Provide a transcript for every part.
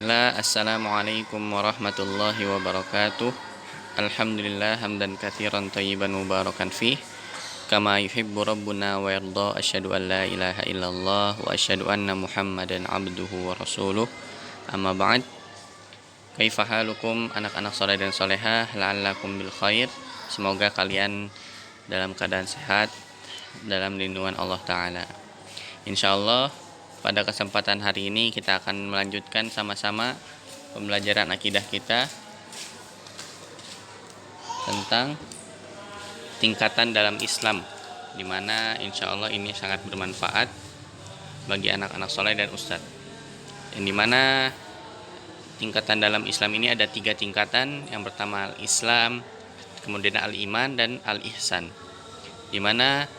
Assalamualaikum warahmatullahi wabarakatuh. Alhamdulillah hamdan katsiran thayyiban mubarakan fih kama yuhibbu rabbuna wa yarda. Asyhadu an la ilaha illallah wa asyhadu anna Muhammadan abduhu wa rasuluh. Amma ba'd. Kaifa halukum anak-anak saleh dan salehah, la'allakum bil khair. Semoga kalian dalam keadaan sehat dalam lindungan Allah taala. Insyaallah pada kesempatan hari ini kita akan melanjutkan sama-sama pembelajaran akidah kita tentang tingkatan dalam Islam, di mana insya Allah ini sangat bermanfaat bagi anak-anak soleh dan ustadz. Yang dimana tingkatan dalam Islam ini ada 3 tingkatan. Yang pertama al-Islam, kemudian al-Iman, dan al-Ihsan. Di mana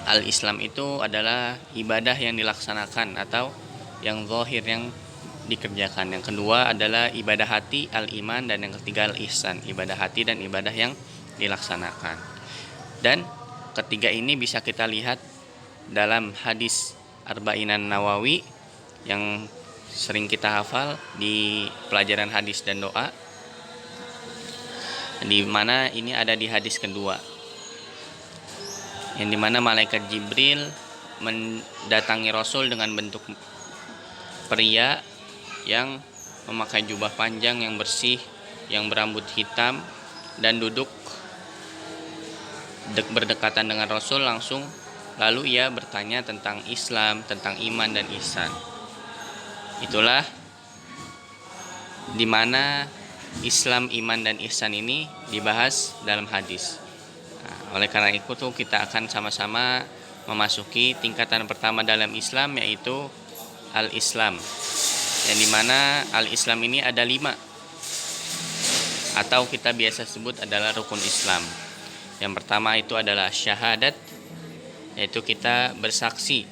al-Islam itu adalah ibadah yang dilaksanakan atau yang zahir yang dikerjakan. Yang kedua adalah ibadah hati, al-Iman, dan yang ketiga al-Ihsan, ibadah hati dan ibadah yang dilaksanakan. Dan ketiga ini bisa kita lihat dalam hadis Arbainan Nawawi yang sering kita hafal di pelajaran hadis dan doa, di mana ini ada di hadis kedua, yang dimana malaikat Jibril mendatangi Rasul dengan bentuk pria yang memakai jubah panjang yang bersih, yang berambut hitam, dan duduk berdekatan dengan Rasul langsung. Lalu ia bertanya tentang Islam, tentang iman dan ihsan. Itulah dimana Islam, iman, dan ihsan ini dibahas dalam hadis. Oleh karena itu kita akan sama-sama memasuki tingkatan pertama dalam Islam, yaitu al-Islam, yang dimana al-Islam ini ada 5, atau kita biasa sebut adalah rukun Islam. Yang pertama itu adalah syahadat, yaitu kita bersaksi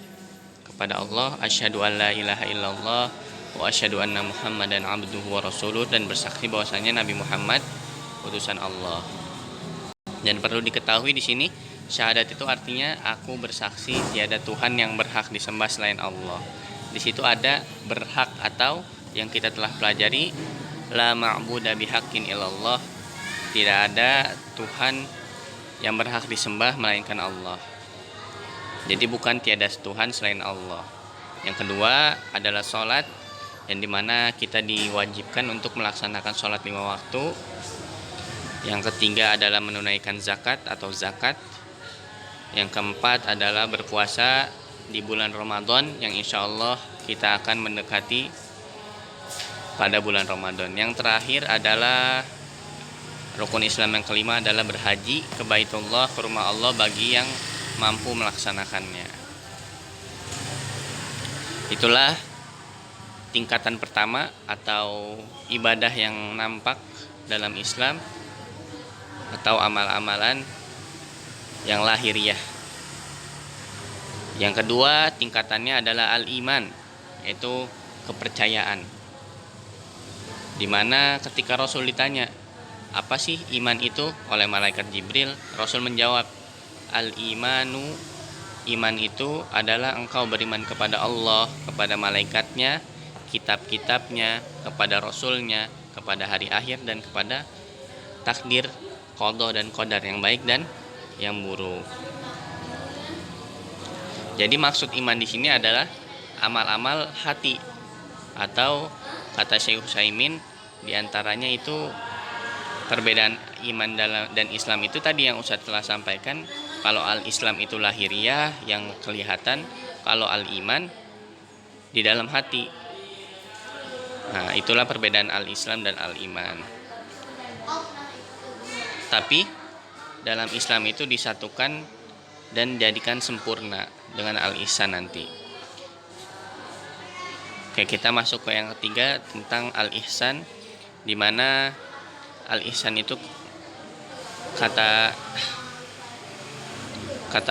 kepada Allah, asyhadu an la ilaha illallah wa asyhadu anna Muhammadan abduhu wa rasuluh, dan bersaksi bahwasanya Nabi Muhammad utusan Allah. Dan perlu diketahui di sini, syahadat itu artinya aku bersaksi tiada Tuhan yang berhak disembah selain Allah. Di situ ada berhak, atau yang kita telah pelajari, la ma'buda bihaqqin illallah, tidak ada Tuhan yang berhak disembah melainkan Allah. Jadi bukan tiada Tuhan selain Allah. Yang kedua adalah sholat, yang dimana kita diwajibkan untuk melaksanakan sholat 5 waktu. Yang ketiga adalah menunaikan zakat atau zakat. Yang keempat adalah berpuasa di bulan Ramadan, yang insya Allah kita akan mendekati pada bulan Ramadan. Yang terakhir adalah rukun Islam yang kelima adalah berhaji ke Baitullah, ke rumah Allah, bagi yang mampu melaksanakannya. Itulah tingkatan pertama atau ibadah yang nampak dalam Islam, atau amal-amalan yang lahiriah. Yang kedua tingkatannya adalah al-iman, yaitu kepercayaan. Dimana ketika Rasul ditanya, apa sih iman itu, oleh malaikat Jibril, Rasul menjawab, al-imanu, iman itu adalah engkau beriman kepada Allah, kepada malaikatnya, kitab-kitabnya, kepada Rasulnya, kepada hari akhir, dan kepada takdir, qada dan qadar, yang baik dan yang buruk. Jadi maksud iman di sini adalah amal-amal hati, atau kata Syekh Utsaimin, diantaranya itu perbedaan iman dan Islam itu tadi yang Ustaz telah sampaikan. Kalau al-Islam itu lahiriah yang kelihatan, kalau al-iman di dalam hati. Nah, itulah perbedaan al-Islam dan al-iman. Tapi dalam Islam itu disatukan dan dijadikan sempurna dengan al-ihsan nanti. Oke, kita masuk ke yang ketiga tentang al-ihsan, di mana al-ihsan itu kata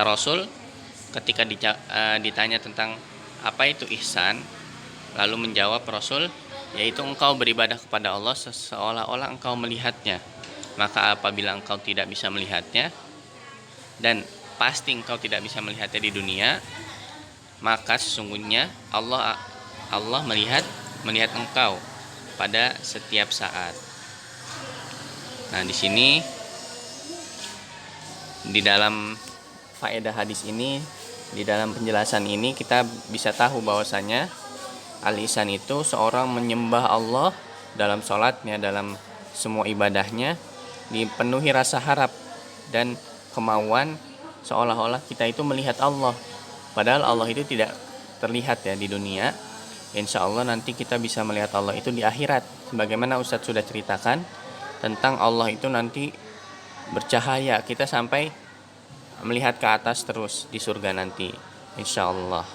Rasul ketika ditanya tentang apa itu ihsan, lalu menjawab Rasul, yaitu engkau beribadah kepada Allah seolah-olah engkau melihatnya. Maka apabila engkau tidak bisa melihatnya, dan pasti engkau tidak bisa melihatnya di dunia, maka sesungguhnya Allah melihat melihat engkau pada setiap saat. Nah, di sini di dalam faedah hadis ini, di dalam penjelasan ini kita bisa tahu bahwasanya al-ihsan itu seorang menyembah Allah dalam sholatnya, dalam semua ibadahnya, dipenuhi rasa harap dan kemauan seolah-olah kita itu melihat Allah. Padahal Allah itu tidak terlihat ya di dunia. Insya Allah nanti kita bisa melihat Allah itu di akhirat. Sebagaimana Ustadz sudah ceritakan tentang Allah itu nanti bercahaya, kita sampai melihat ke atas terus di surga nanti, insya Allah.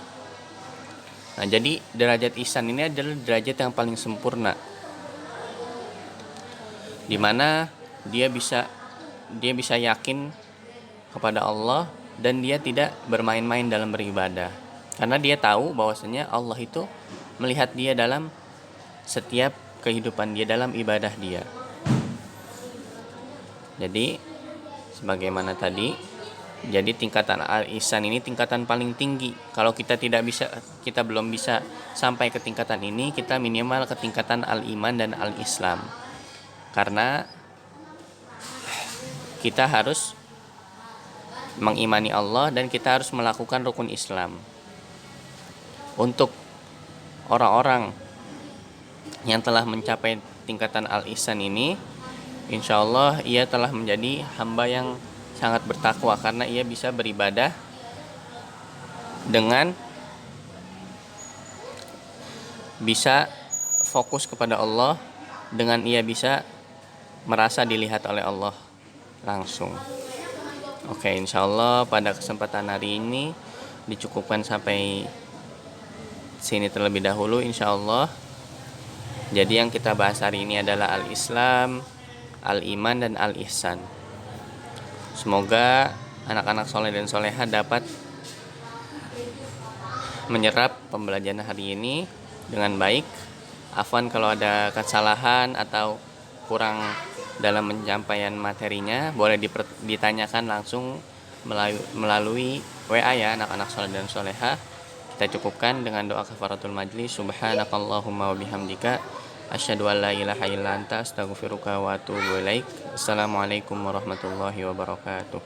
Nah, jadi derajat ihsan ini adalah derajat yang paling sempurna, dimana dia bisa yakin kepada Allah dan dia tidak bermain-main dalam beribadah, karena dia tahu bahwasanya Allah itu melihat dia dalam setiap kehidupan dia, dalam ibadah dia. Jadi sebagaimana tadi, jadi tingkatan al-ihsan ini tingkatan paling tinggi. Kalau kita belum bisa sampai ke tingkatan ini, kita minimal ke tingkatan al-iman dan al-islam. Karena kita harus mengimani Allah dan kita harus melakukan rukun Islam. Untuk orang-orang yang telah mencapai tingkatan al-ihsan ini, insya Allah ia telah menjadi hamba yang sangat bertakwa, karena ia bisa beribadah dengan bisa fokus kepada Allah, dengan ia bisa merasa dilihat oleh Allah langsung. Oke, insya Allah pada kesempatan hari ini dicukupkan sampai sini terlebih dahulu, insya Allah. Jadi yang kita bahas hari ini adalah al-Islam, al-iman, dan al-ihsan. Semoga anak-anak soleh dan soleha dapat menyerap pembelajaran hari ini dengan baik. Afwan kalau ada kesalahan atau kurang dalam penyampaian materinya, boleh ditanyakan langsung melalui WA ya anak-anak soleh dan soleha. Kita cukupkan dengan doa kafaratul majlis. Subhanakallahumma wa bihamdika asyhadu an la ilaha illa anta astaghfiruka wa atubu ilaik. Assalamualaikum warahmatullahi wabarakatuh.